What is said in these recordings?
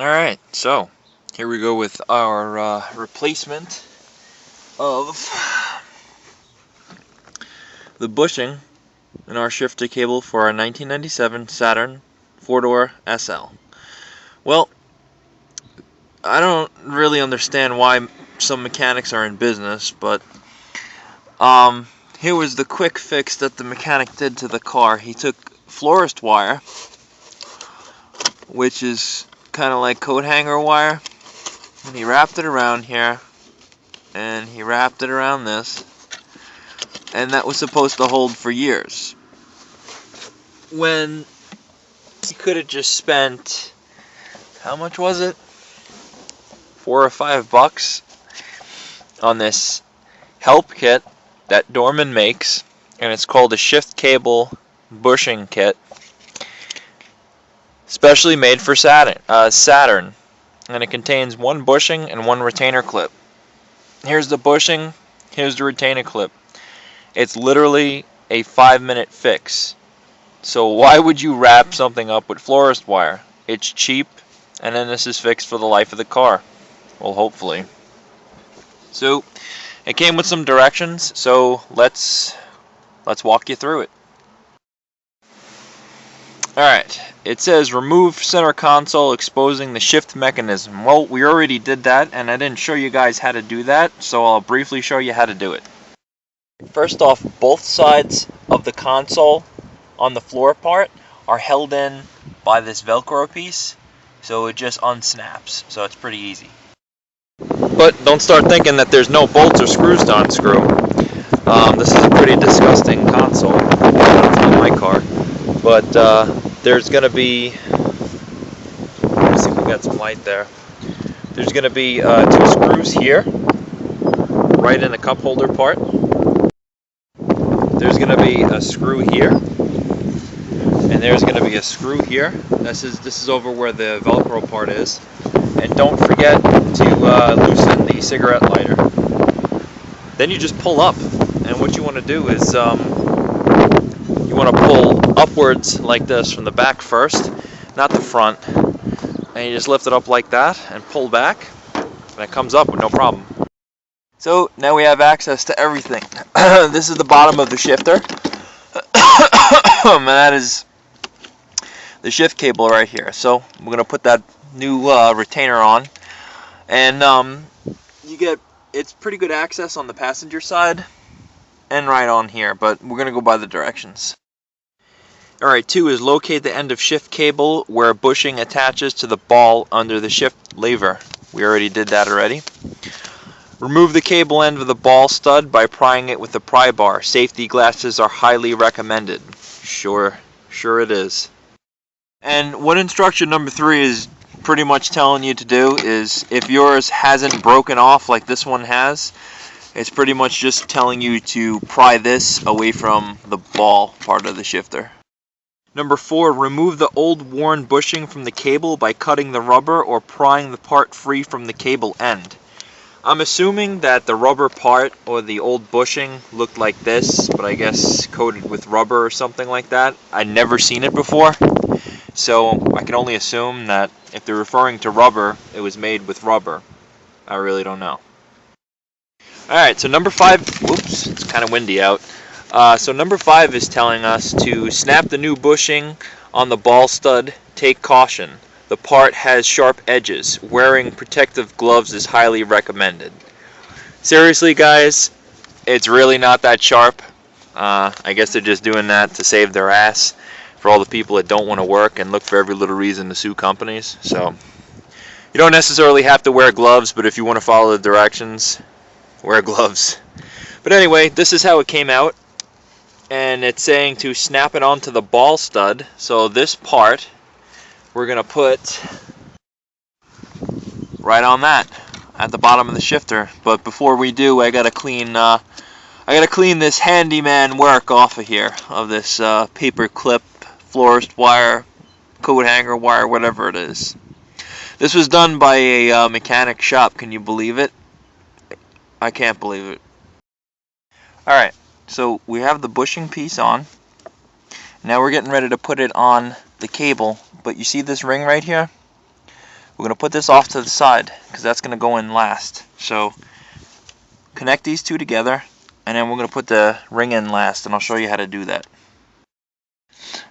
Alright, so here we go with our replacement of the bushing in our shifter cable for our 1997 Saturn 4-door SL. Well, I don't really understand why some mechanics are in business, but here was the quick fix that the mechanic did to the car. He took florist wire, which is kind of like coat hanger wire, and he wrapped it around here, and he wrapped it around this, and that was supposed to hold for years. When he could have just spent, how much was it? $4 or $5 on this help kit that Dorman makes, and it's called a shift cable bushing kit, specially made for Saturn, and it contains one bushing and one retainer clip. Here's the bushing, here's the retainer clip. It's literally a 5-minute fix. So why would you wrap something up with florist wire? It's cheap, and then this is fixed for the life of the car. Well, hopefully. So it came with some directions, so let's walk you through it. Alright, it says remove center console exposing the shift mechanism. Well, we already did that, and I didn't show you guys how to do that, so I'll briefly show you how to do it. First off, both sides of the console on the floor part are held in by this Velcro piece, so it just unsnaps, so it's pretty easy. But don't start thinking that there's no bolts or screws to unscrew. This is a pretty disgusting console. It's on my car. But there's going to be, let's see if we got some light there. There's going to be 2 screws here, right in the cup holder part. There's going to be a screw here, and there's going to be a screw here. This is over where the Velcro part is. And don't forget to loosen the cigarette lighter. Then you just pull up, and what you want to do is you want to pull upwards like this from the back first, not the front, and you just lift it up like that and pull back, and it comes up with no problem. So now we have access to everything. This is the bottom of the shifter, and that is the shift cable right here. So we're going to put that new retainer on, and it's pretty good access on the passenger side and right on here, but we're going to go by the directions. Alright, 2 is locate the end of shift cable where bushing attaches to the ball under the shift lever. We already did that already. Remove the cable end of the ball stud by prying it with a pry bar. Safety glasses are highly recommended. Sure it is. And what instruction number 3 is pretty much telling you to do is, if yours hasn't broken off like this one has, it's pretty much just telling you to pry this away from the ball part of the shifter. Number 4, remove the old worn bushing from the cable by cutting the rubber or prying the part free from the cable end. I'm assuming that the rubber part or the old bushing looked like this, but I guess coated with rubber or something like that. I'd never seen it before, so I can only assume that if they're referring to rubber, it was made with rubber. I really don't know. Alright, so number 5, whoops, it's kind of windy out. So number 5 is telling us to snap the new bushing on the ball stud. Take caution. The part has sharp edges. Wearing protective gloves is highly recommended. Seriously, guys, it's really not that sharp. I guess they're just doing that to save their ass for all the people that don't want to work and look for every little reason to sue companies. So you don't necessarily have to wear gloves, but if you want to follow the directions, wear gloves. But anyway, this is how it came out. And it's saying to snap it onto the ball stud. So this part we're going to put right on that at the bottom of the shifter. But before we do, I got to clean this handyman work off of here, of this paper clip, florist wire, coat hanger wire, whatever it is. This was done by a mechanic shop. Can you believe it? I can't believe it. Alright, so we have the bushing piece on. Now we're getting ready to put it on the cable, but you see this ring right here? We're going to put this off to the side because that's going to go in last. So connect these two together, and then we're going to put the ring in last, and I'll show you how to do that.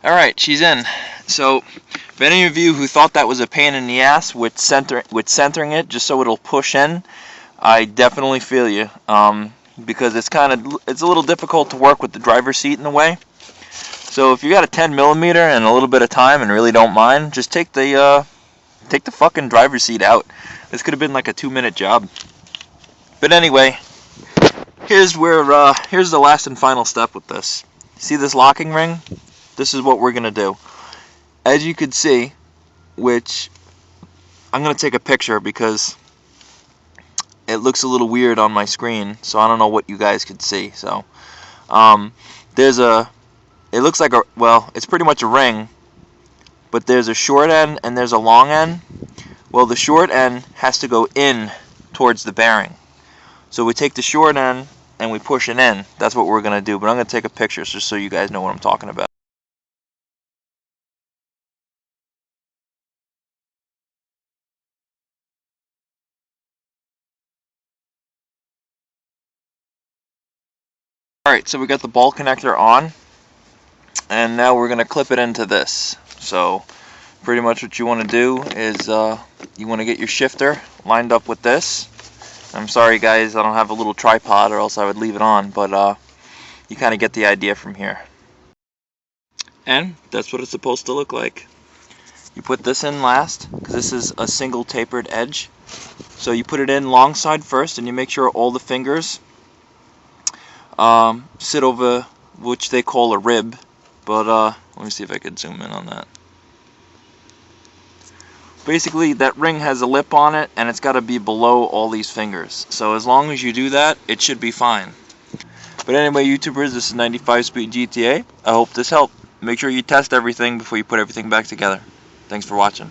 Alright, she's in. So if any of you who thought that was a pain in the ass with centering it just so it'll push in, I definitely feel you. Because it's a little difficult to work with the driver's seat in the way. So if you got a 10 millimeter and a little bit of time and really don't mind, just take the fucking driver's seat out. This could have been like a 2-minute job. But anyway, here's the last and final step with this. See this locking ring? This is what we're gonna do. As you can see, which I'm gonna take a picture because it looks a little weird on my screen, so I don't know what you guys could see. So it looks like it's pretty much a ring, but there's a short end and there's a long end. Well, the short end has to go in towards the bearing. So we take the short end and we push it in. That's what we're going to do, but I'm going to take a picture just so you guys know what I'm talking about. Alright, so we got the ball connector on, and now we're going to clip it into this. So pretty much what you want to do is you want to get your shifter lined up with this. I'm sorry guys, I don't have a little tripod or else I would leave it on, but you kind of get the idea from here. And that's what it's supposed to look like. You put this in last because this is a single tapered edge. So you put it in long side first, and you make sure all the fingers sit over, which they call a rib. But let me see if I could zoom in on that. Basically, that ring has a lip on it, and it's got to be below all these fingers. So as long as you do that, it should be fine. But anyway, YouTubers, this is 95 Speed GTA. I hope this helped. Make sure you test everything before you put everything back together. Thanks for watching.